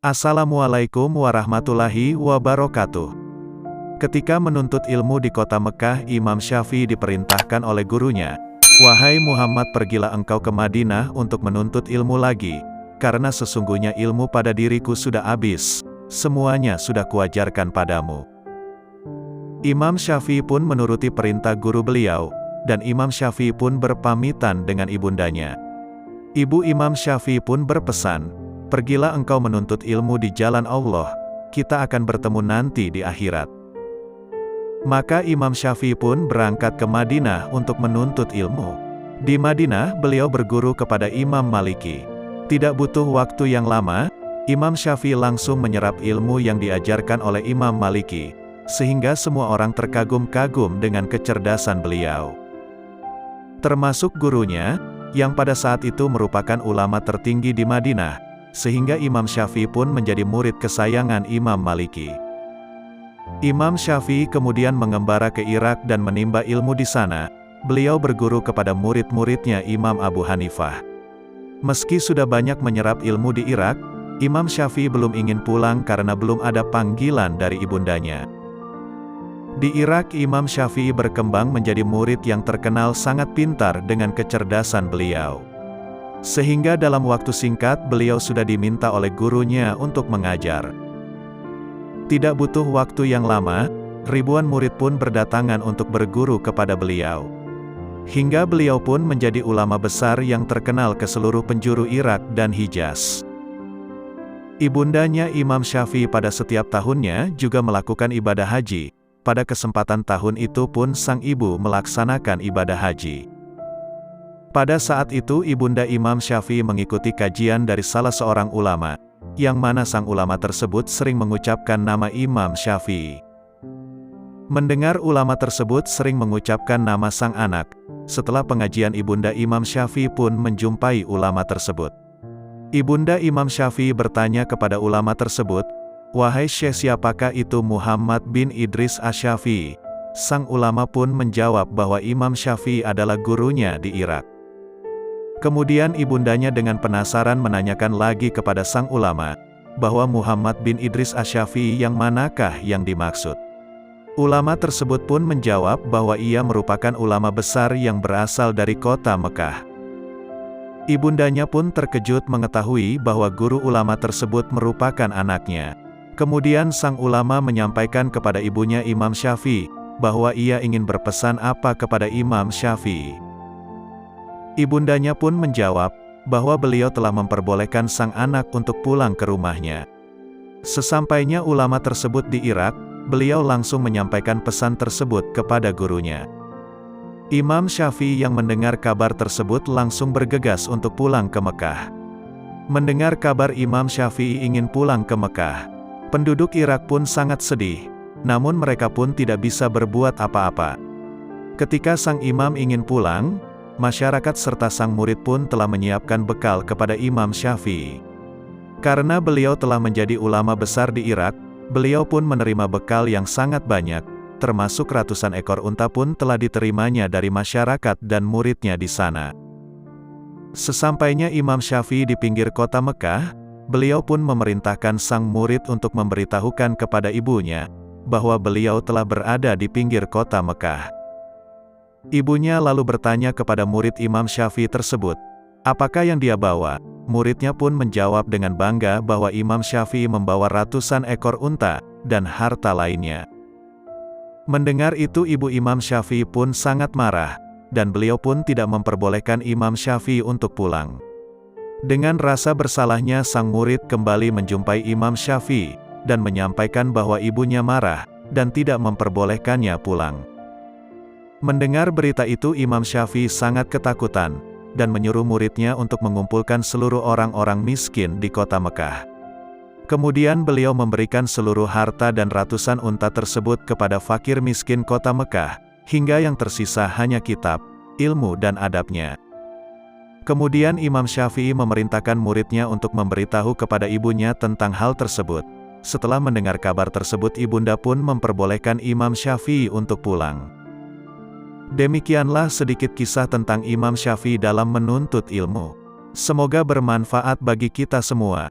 Assalamualaikum warahmatullahi wabarakatuh. Ketika menuntut ilmu di kota Mekah, Imam Syafi'i diperintahkan oleh gurunya, "Wahai Muhammad, pergilah engkau ke Madinah untuk menuntut ilmu lagi, karena sesungguhnya ilmu pada diriku sudah habis, semuanya sudah kuajarkan padamu." Imam Syafi'i pun menuruti perintah guru beliau, dan Imam Syafi'i pun berpamitan dengan ibundanya. Ibu Imam Syafi'i pun berpesan, "Pergilah engkau menuntut ilmu di jalan Allah, kita akan bertemu nanti di akhirat." Maka Imam Syafi'i pun berangkat ke Madinah untuk menuntut ilmu. Di Madinah, beliau berguru kepada Imam Maliki. Tidak butuh waktu yang lama, Imam Syafi'i langsung menyerap ilmu yang diajarkan oleh Imam Maliki, sehingga semua orang terkagum-kagum dengan kecerdasan beliau. Termasuk gurunya, yang pada saat itu merupakan ulama tertinggi di Madinah, sehingga Imam Syafi'i pun menjadi murid kesayangan Imam Maliki. Imam Syafi'i kemudian mengembara ke Irak dan menimba ilmu di sana. Beliau berguru kepada murid-muridnya Imam Abu Hanifah. Meski sudah banyak menyerap ilmu di Irak, Imam Syafi'i belum ingin pulang karena belum ada panggilan dari ibundanya. Di Irak, Imam Syafi'i berkembang menjadi murid yang terkenal sangat pintar dengan kecerdasan beliau. Sehingga dalam waktu singkat beliau sudah diminta oleh gurunya untuk mengajar. Tidak butuh waktu yang lama, ribuan murid pun berdatangan untuk berguru kepada beliau. Hingga beliau pun menjadi ulama besar yang terkenal ke seluruh penjuru Irak dan Hijaz. Ibundanya Imam Syafi'i pada setiap tahunnya juga melakukan ibadah haji. Pada kesempatan tahun itu pun sang ibu melaksanakan ibadah haji. Pada saat itu ibunda Imam Syafi'i mengikuti kajian dari salah seorang ulama, yang mana sang ulama tersebut sering mengucapkan nama Imam Syafi'i. Mendengar ulama tersebut sering mengucapkan nama sang anak, setelah pengajian ibunda Imam Syafi'i pun menjumpai ulama tersebut. Ibunda Imam Syafi'i bertanya kepada ulama tersebut, "Wahai Syekh, siapakah itu Muhammad bin Idris Asy-Syafi'i?" Sang ulama pun menjawab bahwa Imam Syafi'i adalah gurunya di Irak. Kemudian ibundanya dengan penasaran menanyakan lagi kepada sang ulama, bahwa Muhammad bin Idris Asy-Syafi'i yang manakah yang dimaksud. Ulama tersebut pun menjawab bahwa ia merupakan ulama besar yang berasal dari kota Mekah. Ibundanya pun terkejut mengetahui bahwa guru ulama tersebut merupakan anaknya. Kemudian sang ulama menyampaikan kepada ibunya Imam Syafi'i, bahwa ia ingin berpesan apa kepada Imam Syafi'i. Ibundanya pun menjawab, bahwa beliau telah memperbolehkan sang anak untuk pulang ke rumahnya. Sesampainya ulama tersebut di Irak, beliau langsung menyampaikan pesan tersebut kepada gurunya. Imam Syafi'i yang mendengar kabar tersebut langsung bergegas untuk pulang ke Mekah. Mendengar kabar Imam Syafi'i ingin pulang ke Mekah, penduduk Irak pun sangat sedih, namun mereka pun tidak bisa berbuat apa-apa. Ketika sang imam ingin pulang, masyarakat serta sang murid pun telah menyiapkan bekal kepada Imam Syafi'i. Karena beliau telah menjadi ulama besar di Irak, beliau pun menerima bekal yang sangat banyak, termasuk ratusan ekor unta pun telah diterimanya dari masyarakat dan muridnya di sana. Sesampainya Imam Syafi'i di pinggir kota Mekah, beliau pun memerintahkan sang murid untuk memberitahukan kepada ibunya, bahwa beliau telah berada di pinggir kota Mekah. Ibunya lalu bertanya kepada murid Imam Syafi'i tersebut, apakah yang dia bawa? Muridnya pun menjawab dengan bangga bahwa Imam Syafi'i membawa ratusan ekor unta, dan harta lainnya. Mendengar itu ibu Imam Syafi'i pun sangat marah, dan beliau pun tidak memperbolehkan Imam Syafi'i untuk pulang. Dengan rasa bersalahnya sang murid kembali menjumpai Imam Syafi'i, dan menyampaikan bahwa ibunya marah, dan tidak memperbolehkannya pulang. Mendengar berita itu Imam Syafi'i sangat ketakutan, dan menyuruh muridnya untuk mengumpulkan seluruh orang-orang miskin di kota Mekah. Kemudian beliau memberikan seluruh harta dan ratusan unta tersebut kepada fakir miskin kota Mekah, hingga yang tersisa hanya kitab, ilmu dan adabnya. Kemudian Imam Syafi'i memerintahkan muridnya untuk memberitahu kepada ibunya tentang hal tersebut. Setelah mendengar kabar tersebut ibunda pun memperbolehkan Imam Syafi'i untuk pulang. Demikianlah sedikit kisah tentang Imam Syafi'i dalam menuntut ilmu. Semoga bermanfaat bagi kita semua.